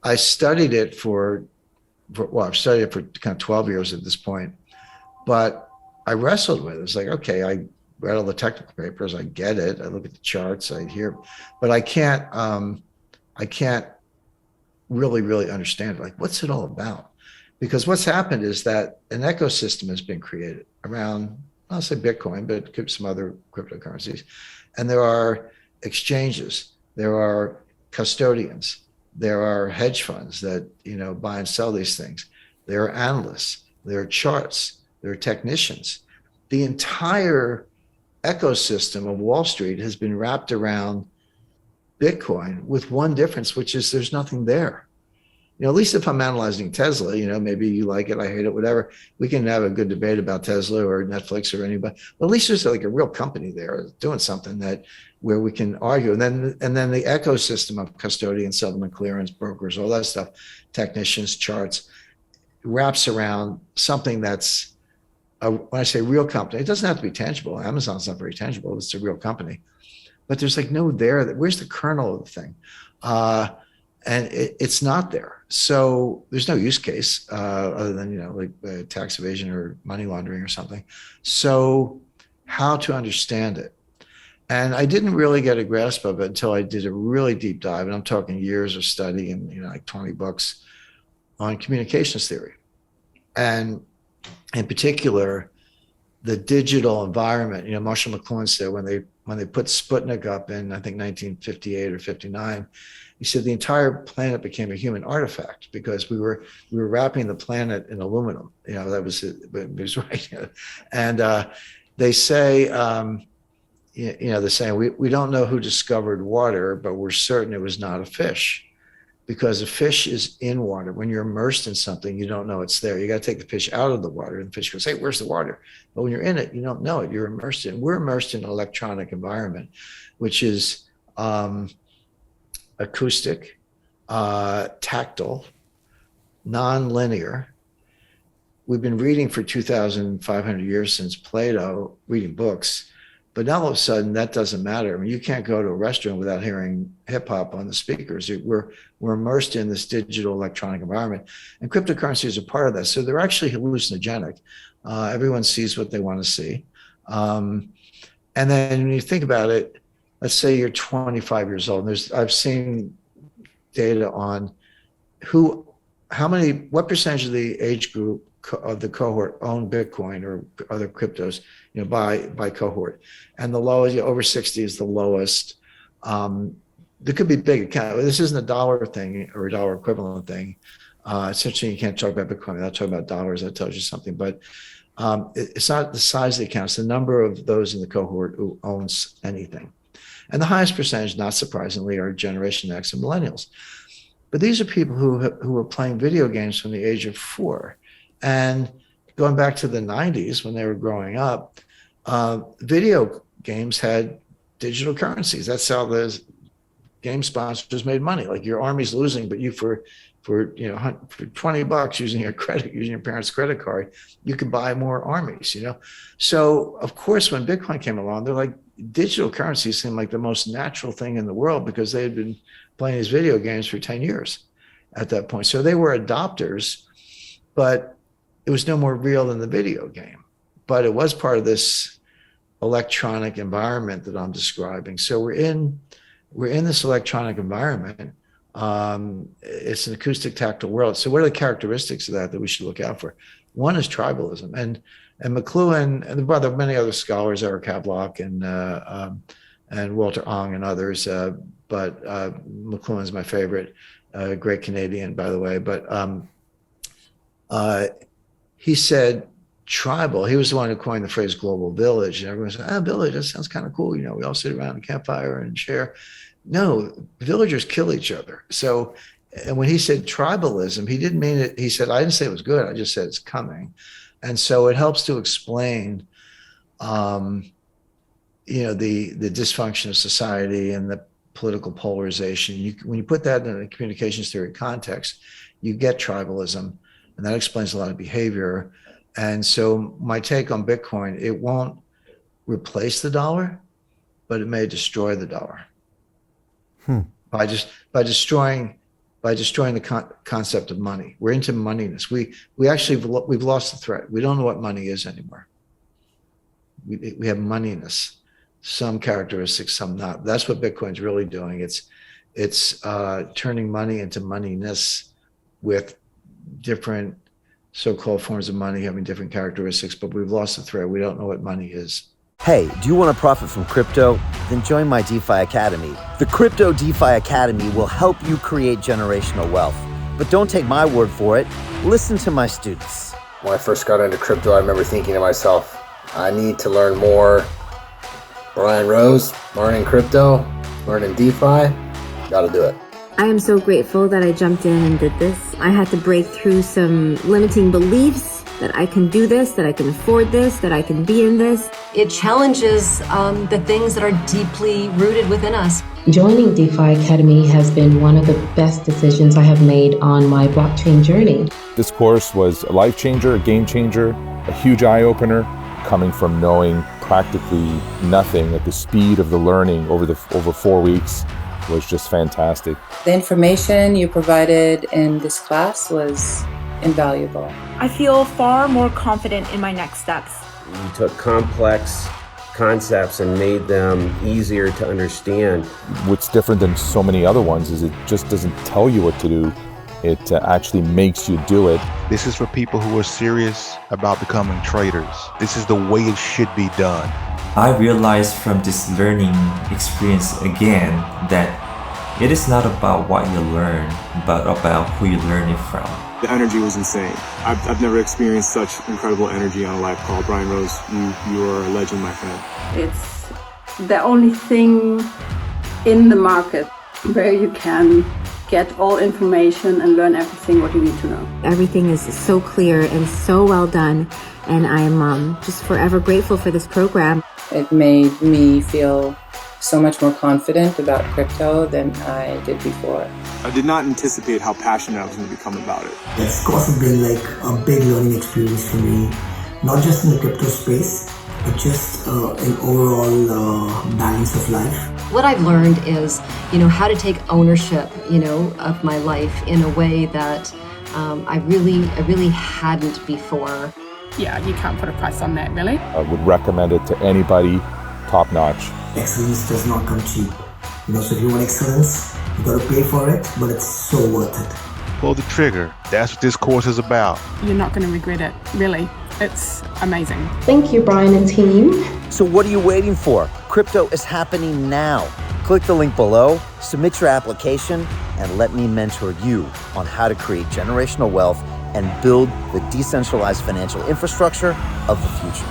I studied it well, I've studied it for kind of 12 years at this point, but I wrestled with it. It's like, okay, I read all the technical papers, I get it, I look at the charts, I hear, but I can't really understand it. Like, what's it all about? Because what's happened is that an ecosystem has been created around, I'll say Bitcoin, but some other cryptocurrencies. And there are exchanges, there are custodians, there are hedge funds that, buy and sell these things. There are analysts, there are charts, there are technicians. The entire ecosystem of Wall Street has been wrapped around Bitcoin with one difference, which is there's nothing there. At least if I'm analyzing Tesla, maybe you like it, I hate it, whatever. We can have a good debate about Tesla or Netflix or anybody. But at least there's like a real company there doing something where we can argue. And then the ecosystem of custodian, settlement clearance, brokers, all that stuff, technicians, charts, wraps around something that's when I say real company, it doesn't have to be tangible. Amazon's not very tangible. It's a real company. But there's like no there. Where's the kernel of the thing? And it's not there. So there's no use case other than, like tax evasion or money laundering or something. So how to understand it? And I didn't really get a grasp of it until I did a really deep dive. And I'm talking years of study and, like 20 books on communications theory. And in particular, the digital environment. Marshall McLuhan said when they put Sputnik up in, I think, 1958 or 59, he said the entire planet became a human artifact because we were wrapping the planet in aluminum. That was it. It was right. And they say, they're saying we don't know who discovered water, but we're certain it was not a fish. Because a fish is in water. When you're immersed in something, you don't know it's there. You got to take the fish out of the water, and the fish goes, "Hey, where's the water?" But when you're in it, you don't know it. You're immersed in. We're immersed in an electronic environment, which is acoustic, tactile, non-linear. We've been reading for 2,500 years since Plato, reading books. But now all of a sudden, that doesn't matter. I mean, you can't go to a restaurant without hearing hip hop on the speakers. We're immersed in this digital electronic environment, and cryptocurrencies are part of that. So they're actually hallucinogenic. Everyone sees what they want to see. And then when you think about it, let's say you're 25 years old. And I've seen data on what percentage of the age group of the cohort own Bitcoin or other cryptos, by cohort. And the lowest, over 60 is the lowest. There could be big account. This isn't a dollar thing or a dollar equivalent thing. Essentially, you can't talk about Bitcoin without talking about dollars. That tells you something. But it's not the size of the account. It's the number of those in the cohort who owns anything. And the highest percentage, not surprisingly, are Generation X and millennials. But these are people who were playing video games from the age of 4. And going back to the 90s when they were growing up, video games had digital currencies. That's how the game sponsors made money. Like your army's losing, but you for $20 using your parents' credit card, you could buy more armies. So of course, when Bitcoin came along, they're like digital currencies seemed like the most natural thing in the world because they had been playing these video games for 10 years at that point. So they were adopters, but it was no more real than the video game, but it was part of this electronic environment that I'm describing. So we're in this electronic environment. It's an acoustic tactile world. So what are the characteristics of that we should look out for? One is tribalism, and McLuhan, and there are many other scholars, Eric Havelock and Walter Ong and others, but McLuhan's my favorite, great Canadian, by the way. But he said tribal. He was the one who coined the phrase global village. And everyone said, village, that sounds kind of cool. We all sit around a campfire and share. No, villagers kill each other. So, and when he said tribalism, he didn't mean it. He said, I didn't say it was good. I just said it's coming. And so it helps to explain, the dysfunction of society and the political polarization. When you put that in a communications theory context, you get tribalism. And that explains a lot of behavior. And so my take on Bitcoin, it won't replace the dollar, but it may destroy the dollar by destroying by destroying the concept of money. We're into moneyness. We've lost the thread. We don't know what money is anymore. We have moneyness, some characteristics, some not. That's what Bitcoin's really doing. It's turning money into moneyness with different so-called forms of money having different characteristics, but we've lost the thread. We don't know what money is. Hey, do you want to profit from crypto? Then join my DeFi Academy. The Crypto DeFi Academy will help you create generational wealth. But don't take my word for it. Listen to my students. When I first got into crypto, I remember thinking to myself, I need to learn more. Brian Rose, learning crypto, learning DeFi, gotta do it. I am so grateful that I jumped in and did this. I had to break through some limiting beliefs that I can do this, that I can afford this, that I can be in this. It challenges the things that are deeply rooted within us. Joining DeFi Academy has been one of the best decisions I have made on my blockchain journey. This course was a life changer, a game changer, a huge eye-opener, coming from knowing practically nothing at the speed of the learning over 4 weeks was just fantastic. The information you provided in this class was invaluable. I feel far more confident in my next steps. You took complex concepts and made them easier to understand. What's different than so many other ones is it just doesn't tell you what to do. It actually makes you do it. This is for people who are serious about becoming traders. This is the way it should be done. I realized from this learning experience again that it is not about what you learn, but about who you learn it from. The energy was insane. I've never experienced such incredible energy on a live call. Brian Rose, you are a legend, my friend. It's the only thing in the market where you can get all information and learn everything what you need to know. Everything is so clear and so well done, and I am just forever grateful for this program. It made me feel so much more confident about crypto than I did before. I did not anticipate how passionate I was going to become about it. It's also been like a big learning experience for me, not just in the crypto space, but just an overall balance of life. What I've learned is, how to take ownership, of my life in a way that I really hadn't before. Yeah, you can't put a price on that, really. I would recommend it to anybody, top notch. Excellence does not come cheap. So if you want excellence, you got to pay for it, but it's so worth it. Pull the trigger. That's what this course is about. You're not going to regret it, really. It's amazing. Thank you, Brian and team. So what are you waiting for? Crypto is happening now. Click the link below, submit your application, and let me mentor you on how to create generational wealth and build the decentralized financial infrastructure of the future.